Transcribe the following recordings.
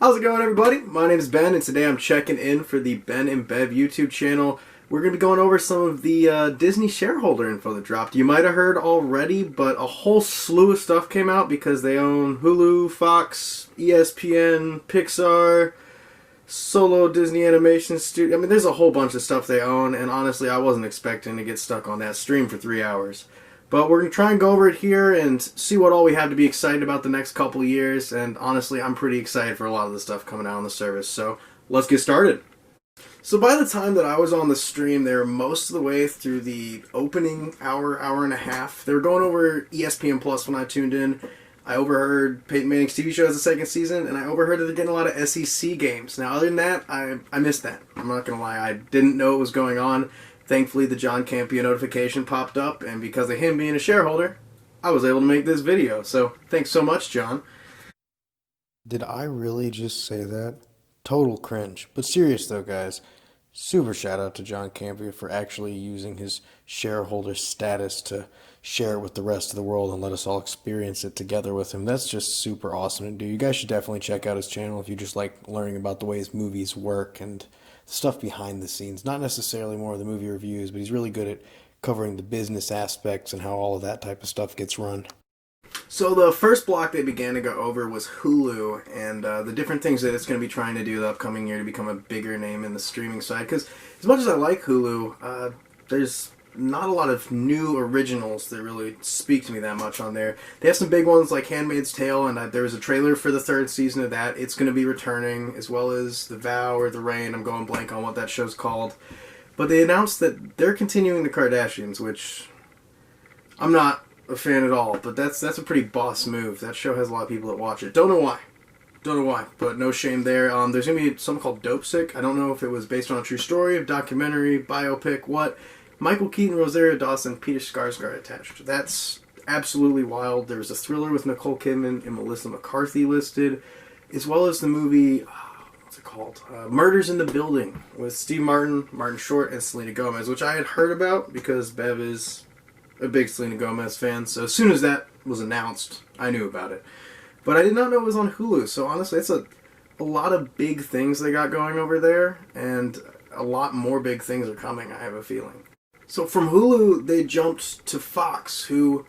How's it going, everybody? My name is Ben, and today I'm checking in for the Ben and Bev YouTube channel. We're going to be going over some of the Disney shareholder info that dropped. You might have heard already, but a whole slew of stuff came out because they own Hulu, Fox, ESPN, Pixar, Solo Disney Animation Studio. I mean, there's a whole bunch of stuff they own, and honestly, I wasn't expecting to get stuck on that stream for 3 hours. But we're going to try and go over it here and see what all we have to be excited about the next couple of years. And honestly, I'm pretty excited for a lot of the stuff coming out on the service. So let's get started. So by the time that I was on the stream, they were most of the way through the opening hour, hour and a half. They were going over ESPN Plus when I tuned in. I overheard Peyton Manning's TV show has a second season, and I overheard that they're getting a lot of SEC games. Now, other than that, I missed that. I'm not going to lie. I didn't know what was going on. Thankfully, the John Campea notification popped up, and because of him being a shareholder, I was able to make this video. So, thanks so much, John. Did I really just say that? Total cringe. But serious though, guys. Super shout out to John Campea for actually using his shareholder status to share it with the rest of the world and let us all experience it together with him. That's just super awesome to do. You guys should definitely check out his channel if you just like learning about the ways movies work and the stuff behind the scenes. Not necessarily more of the movie reviews, but he's really good at covering the business aspects and how all of that type of stuff gets run. So the first block they began to go over was Hulu and the different things that it's going to be trying to do the upcoming year to become a bigger name in the streaming side. Because as much as I like Hulu, there's not a lot of new originals that really speak to me that much on there. They have some big ones like Handmaid's Tale, and there was a trailer for the third season of that. It's going to be returning, as well as The Vow or The Rain. I'm going blank on what that show's called. But they announced that they're continuing the Kardashians, which I'm not a fan at all, but that's a pretty boss move. That show has a lot of people that watch it. Don't know why, but no shame there. There's going to be something called Dope Sick. I don't know if it was based on a true story, a documentary, biopic, what. Michael Keaton, Rosario Dawson, Peter Skarsgård attached. That's absolutely wild. There's a thriller with Nicole Kidman and Melissa McCarthy listed, as well as the movie, what's it called? Murders in the Building with Steve Martin, Martin Short, and Selena Gomez, which I had heard about because Bev is a big Selena Gomez fan. So as soon as that was announced, I knew about it. But I did not know it was on Hulu. So honestly, it's a lot of big things they got going over there, and a lot more big things are coming, I have a feeling. So from Hulu, they jumped to Fox, who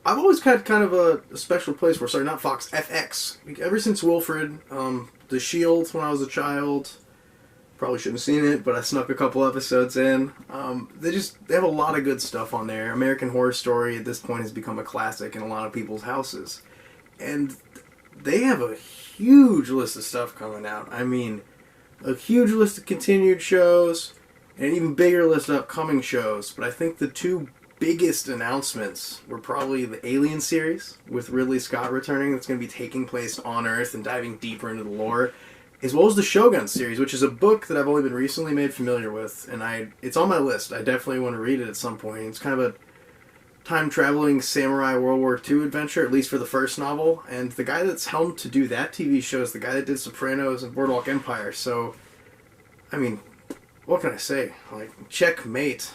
I've always had kind of a special place for. Sorry, not Fox, FX. Ever since Wilfred, The Shield when I was a child, probably shouldn't have seen it, but I snuck a couple episodes in. They have a lot of good stuff on there. American Horror Story at this point has become a classic in a lot of people's houses. And they have a huge list of stuff coming out. I mean, a huge list of continued shows, and an even bigger list of upcoming shows. But I think the two biggest announcements were probably the Alien series with Ridley Scott returning. That's going to be taking place on Earth and diving deeper into the lore, as well as the Shogun series, which is a book that I've only been recently made familiar with, and it's on my list. I definitely want to read it at some point. It's kind of a time-traveling samurai World War II adventure, at least for the first novel, and the guy that's helmed to do that TV show is the guy that did Sopranos and Boardwalk Empire, so, I mean, what can I say? Like, checkmate.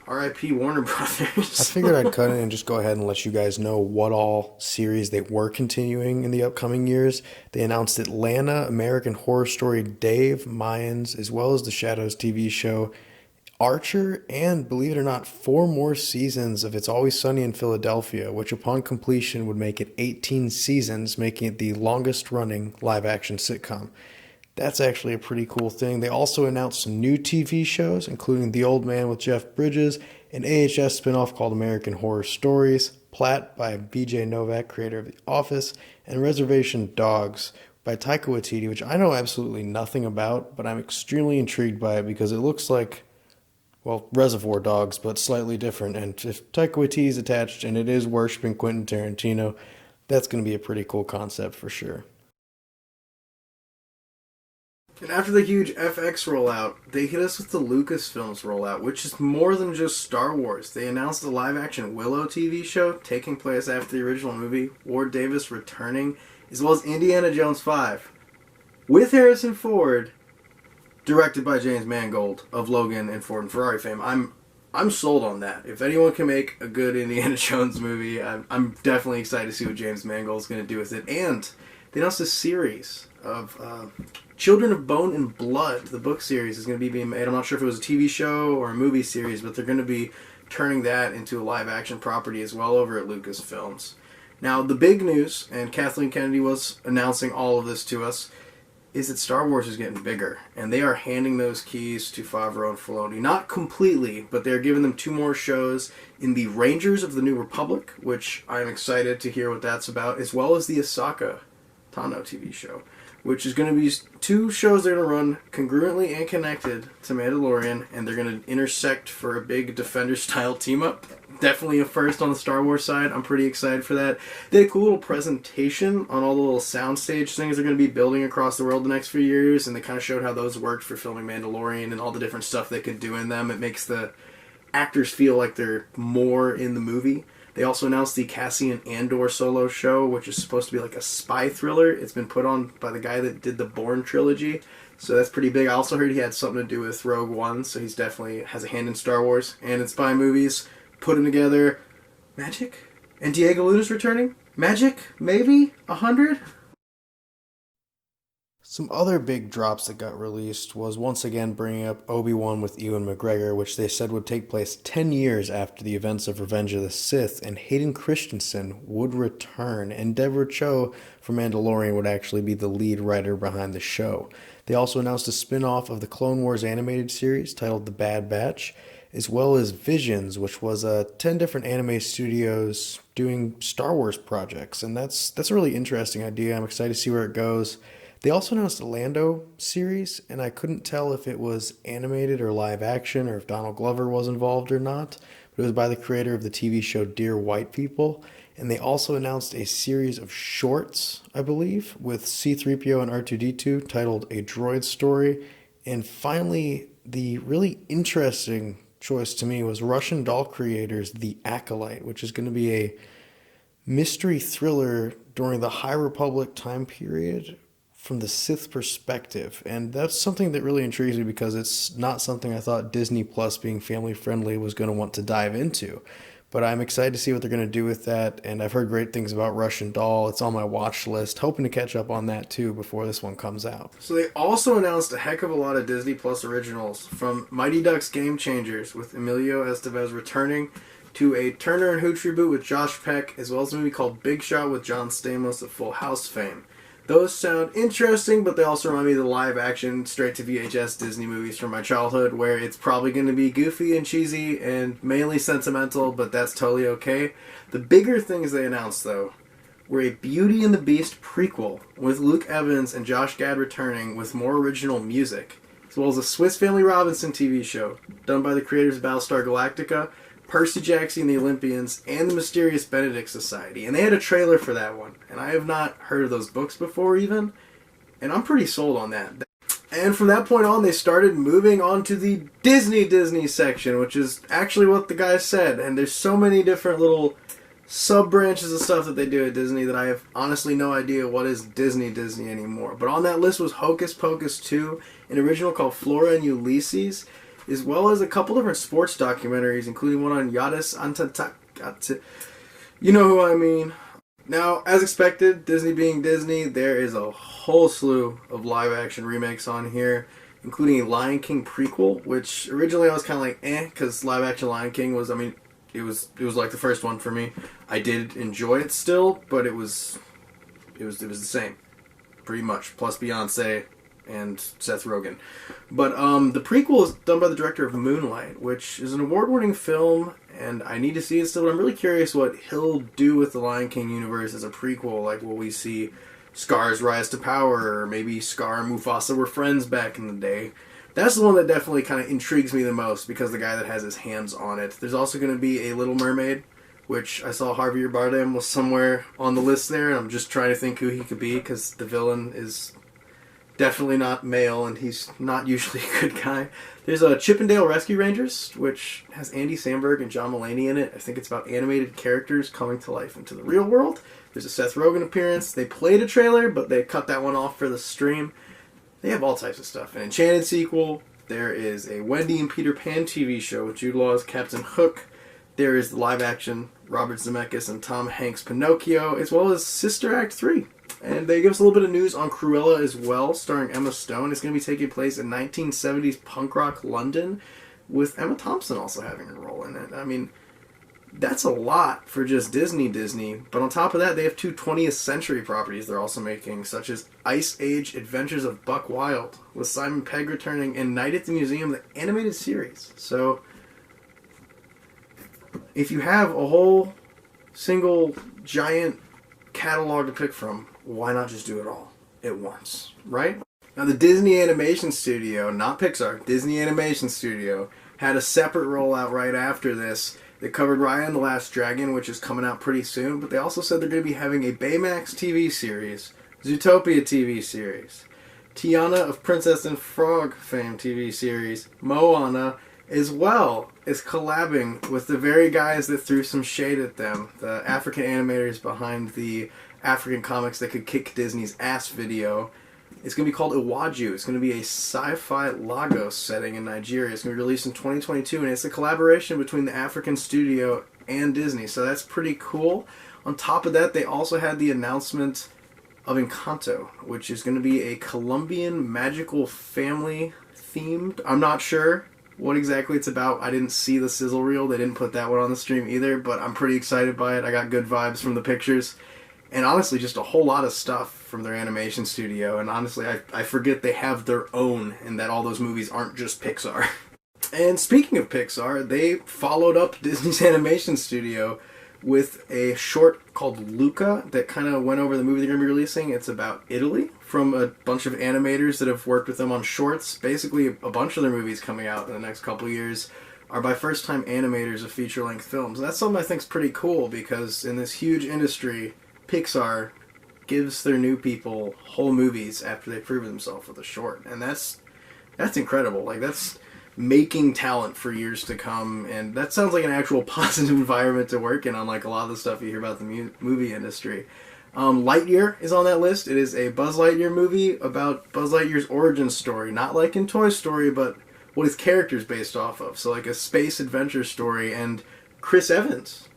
R.I.P. Warner Brothers. I figured I'd cut in and just go ahead and let you guys know what all series they were continuing in the upcoming years. They announced Atlanta, American Horror Story, Dave, Mayans, as well as the Shadows TV show, Archer, and, believe it or not, 4 more seasons of It's Always Sunny in Philadelphia, which upon completion would make it 18 seasons, making it the longest-running live-action sitcom. That's actually a pretty cool thing. They also announced some new TV shows, including The Old Man with Jeff Bridges, an AHS spinoff called American Horror Stories, Platt by BJ Novak, creator of The Office, and Reservation Dogs by Taika Waititi, which I know absolutely nothing about, but I'm extremely intrigued by it because it looks like, well, Reservoir Dogs, but slightly different. And if Taika Waititi is attached and it is worshiping Quentin Tarantino, that's going to be a pretty cool concept for sure. And after the huge FX rollout, they hit us with the Lucasfilms rollout, which is more than just Star Wars. They announced a live-action Willow TV show taking place after the original movie, Ward Davis returning, as well as Indiana Jones 5, with Harrison Ford, directed by James Mangold of Logan and Ford and Ferrari fame. I'm sold on that. If anyone can make a good Indiana Jones movie, I'm definitely excited to see what James Mangold's going to do with it. And they announced a series of Children of Bone and Blood. The book series is going to be being made. I'm not sure if it was a TV show or a movie series, but they're going to be turning that into a live-action property as well over at Lucasfilms. Now, the big news, and Kathleen Kennedy was announcing all of this to us, is that Star Wars is getting bigger, and they are handing those keys to Favreau and Filoni. Not completely, but they're giving them 2 more shows in the Rangers of the New Republic, which I'm excited to hear what that's about, as well as the Ahsoka Tano TV show, which is going to be 2 shows they're going to run congruently and connected to Mandalorian, and they're going to intersect for a big Defender-style team-up. Definitely a first on the Star Wars side. I'm pretty excited for that. They had a cool little presentation on all the little soundstage things they're going to be building across the world the next few years, and they kind of showed how those worked for filming Mandalorian and all the different stuff they could do in them. It makes the actors feel like they're more in the movie. They also announced the Cassian Andor solo show, which is supposed to be like a spy thriller. It's been put on by the guy that did the Bourne trilogy, so that's pretty big. I also heard he had something to do with Rogue One, so he's definitely has a hand in Star Wars and in spy movies. Put them together. Magic? And Diego Luna's returning? Magic? Maybe? 100? Some other big drops that got released was once again bringing up Obi-Wan with Ewan McGregor, which they said would take place 10 years after the events of Revenge of the Sith, and Hayden Christensen would return, and Deborah Chow from Mandalorian would actually be the lead writer behind the show. They also announced a spin-off of the Clone Wars animated series titled The Bad Batch, as well as Visions, which was 10 different anime studios doing Star Wars projects, and that's a really interesting idea. I'm excited to see where it goes. They also announced a Lando series, and I couldn't tell if it was animated or live action, or if Donald Glover was involved or not, but it was by the creator of the TV show Dear White People, and they also announced a series of shorts, I believe, with C-3PO and R2-D2 titled A Droid Story, and finally, the really interesting choice to me was Russian doll creators The Acolyte, which is going to be a mystery thriller during the High Republic time period from the Sith perspective. And that's something that really intrigues me because it's not something I thought Disney Plus, being family friendly, was going to want to dive into. But I'm excited to see what they're going to do with that, and I've heard great things about Russian Doll. It's on my watch list, hoping to catch up on that too before this one comes out. So they also announced a heck of a lot of Disney Plus originals, from Mighty Ducks Game Changers with Emilio Estevez returning, to a Turner and Hooch reboot with Josh Peck, as well as a movie called Big Shot with John Stamos of Full House fame. Those sound interesting, but they also remind me of the live-action, straight-to-VHS Disney movies from my childhood, where it's probably going to be goofy and cheesy and mainly sentimental, but that's totally okay. The bigger things they announced, though, were a Beauty and the Beast prequel with Luke Evans and Josh Gad returning with more original music, as well as a Swiss Family Robinson TV show done by the creators of Battlestar Galactica, Percy Jackson and the Olympians, and the Mysterious Benedict Society. And they had a trailer for that one. And I have not heard of those books before even. And I'm pretty sold on that. And from that point on, they started moving on to the Disney section, which is actually what the guys said. And there's so many different little sub-branches of stuff that they do at Disney that I have honestly no idea what is Disney anymore. But on that list was Hocus Pocus 2, an original called Flora and Ulysses, as well as a couple different sports documentaries, including one on Yadis Antetokounmpo. You know who I mean. Now, as expected, Disney being Disney, there is a whole slew of live-action remakes on here, including a Lion King prequel, which originally I was kind of like, because live-action Lion King was, it was like the first one for me. I did enjoy it still, but it was the same, pretty much, plus Beyonce and Seth Rogen. But the prequel is done by the director of Moonlight, which is an award-winning film, and I need to see it still, but I'm really curious what he'll do with the Lion King universe as a prequel. Like, will we see Scar's rise to power, or maybe Scar and Mufasa were friends back in the day? That's the one that definitely kind of intrigues me the most, because the guy that has his hands on it. There's also going to be a Little Mermaid, which I saw Javier Bardem was somewhere on the list there, and I'm just trying to think who he could be, because the villain is definitely not male, and he's not usually a good guy. There's a Chippendale Rescue Rangers, which has Andy Samberg and John Mulaney in it. I think it's about animated characters coming to life into the real world. There's a Seth Rogen appearance. They played a trailer, but they cut that one off for the stream. They have all types of stuff. An Enchanted sequel. There is a Wendy and Peter Pan TV show with Jude Law as Captain Hook. There is the live-action Robert Zemeckis and Tom Hanks Pinocchio, as well as Sister Act 3. And they give us a little bit of news on Cruella as well, starring Emma Stone. It's going to be taking place in 1970s punk rock London, with Emma Thompson also having a role in it. I mean, that's a lot for just Disney. But on top of that, they have two 20th century properties they're also making, such as Ice Age Adventures of Buck Wild, with Simon Pegg returning, and Night at the Museum, the animated series. So, if you have a whole single giant catalog to pick from, why not just do it all at once, right? Now, the Disney Animation Studio, not Pixar, Disney Animation Studio, had a separate rollout right after this that covered Raya and the Last Dragon, which is coming out pretty soon, but they also said they're going to be having a Baymax TV series, Zootopia TV series, Tiana of Princess and Frog fame TV series, Moana, as well as collabing with the very guys that threw some shade at them, the African animators behind the African comics that could kick Disney's ass video. It's going to be called Iwaju. It's going to be a sci-fi Lagos setting in Nigeria. It's going to be released in 2022, and it's a collaboration between the African studio and Disney, so that's pretty cool. On top of that, they also had the announcement of Encanto, which is going to be a Colombian magical family themed. I'm not sure what exactly it's about. I didn't see the sizzle reel. They didn't put that one on the stream either, but I'm pretty excited by it. I got good vibes from the pictures. And honestly, just a whole lot of stuff from their animation studio. And honestly, I forget they have their own and that all those movies aren't just Pixar. And speaking of Pixar, they followed up Disney's animation studio with a short called Luca that kind of went over the movie they're going to be releasing. It's about Italy, from a bunch of animators that have worked with them on shorts. Basically, a bunch of their movies coming out in the next couple of years are by first-time animators of feature-length films. And that's something I think is pretty cool, because in this huge industry, Pixar gives their new people whole movies after they've proven themselves with a short. And that's incredible. Like, that's making talent for years to come, and that sounds like an actual positive environment to work in, unlike a lot of the stuff you hear about the movie industry. Lightyear is on that list. It is a Buzz Lightyear movie about Buzz Lightyear's origin story, not like in Toy Story, but what his character's based off of. So like a space adventure story, and Chris Evans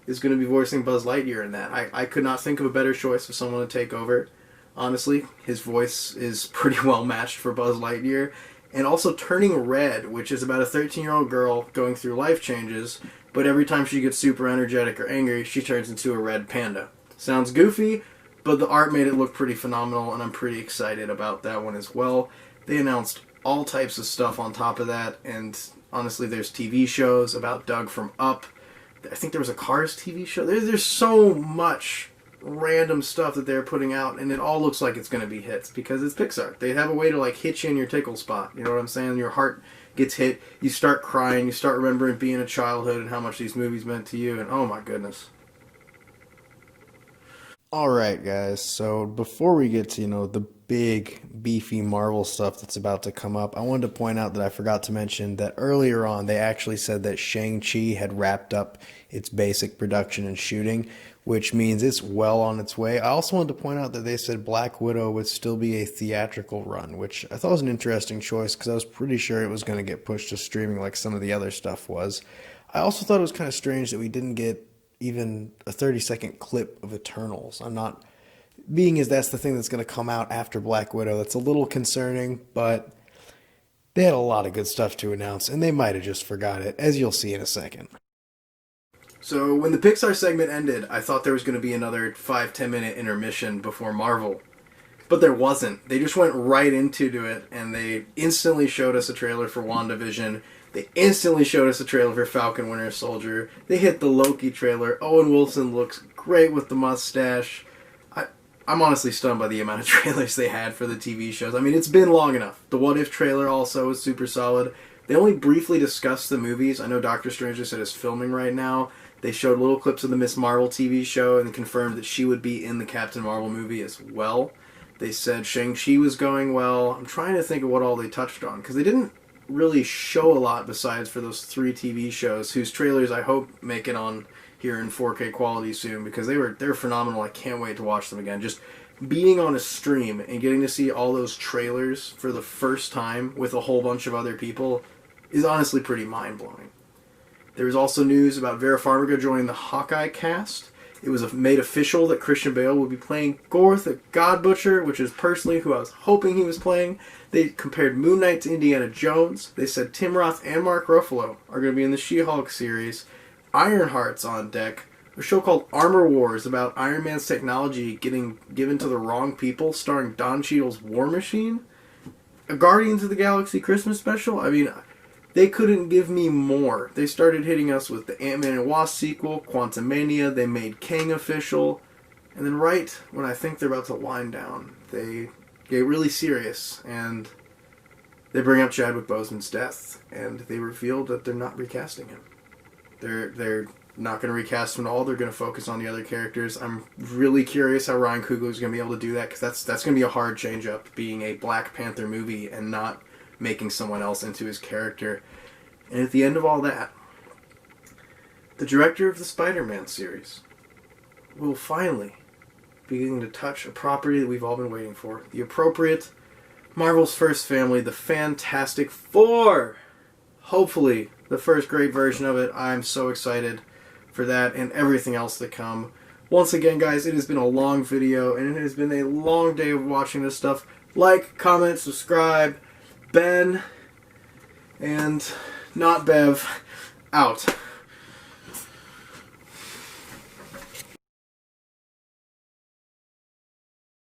is going to be voicing Buzz Lightyear in that. I could not think of a better choice for someone to take over. Honestly, his voice is pretty well matched for Buzz Lightyear. And also Turning Red, which is about a 13-year-old girl going through life changes, but every time she gets super energetic or angry, she turns into a red panda. Sounds goofy, but the art made it look pretty phenomenal, and I'm pretty excited about that one as well. They announced all types of stuff on top of that, and honestly, there's TV shows about Doug from Up. I think there was a Cars TV show. There's so much random stuff that they're putting out, and it all looks like it's going to be hits because it's Pixar. They have a way to like hit you in your tickle spot. You know what I'm saying? Your heart gets hit, you start crying, you start remembering being a childhood and how much these movies meant to you, and oh my goodness. Alright guys, so before we get to, the big, beefy Marvel stuff that's about to come up, I wanted to point out that I forgot to mention that earlier on they actually said that Shang-Chi had wrapped up its basic production and shooting, which means it's well on its way. I also wanted to point out that they said Black Widow would still be a theatrical run, which I thought was an interesting choice because I was pretty sure it was going to get pushed to streaming like some of the other stuff was. I also thought it was kind of strange that we didn't get even a 30-second clip of Eternals. I'm not... Being as that's the thing that's going to come out after Black Widow, that's a little concerning, but they had a lot of good stuff to announce, and they might have just forgot it, as you'll see in a second. So when the Pixar segment ended, I thought there was going to be another 5-10 minute intermission before Marvel. But there wasn't. They just went right into it, and they instantly showed us a trailer for WandaVision. They instantly showed us a trailer for Falcon Winter Soldier. They hit the Loki trailer. Owen Wilson looks great with the mustache. I'm honestly stunned by the amount of trailers they had for the TV shows. I mean, it's been long enough. The What If trailer also was super solid. They only briefly discussed the movies. I know Doctor Strange just said it's filming right now. They showed little clips of the Miss Marvel TV show and confirmed that she would be in the Captain Marvel movie as well. They said Shang-Chi was going well. I'm trying to think of what all they touched on, because they didn't really show a lot besides for those 3 TV shows, whose trailers I hope make it on here in 4K quality soon, because they're phenomenal. I can't wait to watch them again. Just being on a stream and getting to see all those trailers for the first time with a whole bunch of other people is honestly pretty mind-blowing. There was also news about Vera Farmiga joining the Hawkeye cast, It was made official that Christian Bale would be playing Gorth, the God Butcher, which is personally who I was hoping he was playing. They compared Moon Knight to Indiana Jones. They said Tim Roth and Mark Ruffalo are going to be in the She-Hulk series. Ironheart's on deck. A show called Armor Wars about Iron Man's technology getting given to the wrong people, starring Don Cheadle's War Machine. A Guardians of the Galaxy Christmas special. I mean, they couldn't give me more. They started hitting us with the Ant-Man and Wasp sequel, Quantumania. They made Kang official. And then right when I think they're about to wind down, they get really serious. And they bring up Chadwick Boseman's death. And they revealed that they're not recasting him. They're not going to recast him at all. They're going to focus on the other characters. I'm really curious how Ryan Coogler is going to be able to do that, because that's going to be a hard change-up, being a Black Panther movie and not making someone else into his character. And at the end of all that, the director of the Spider-Man series will finally begin to touch a property that we've all been waiting for. The appropriate Marvel's first family, the Fantastic Four. Hopefully, the first great version of it. I'm so excited for that and everything else to come. Once again, guys, it has been a long video, and it has been a long day of watching this stuff. Like, comment, subscribe. Ben and not Bev out.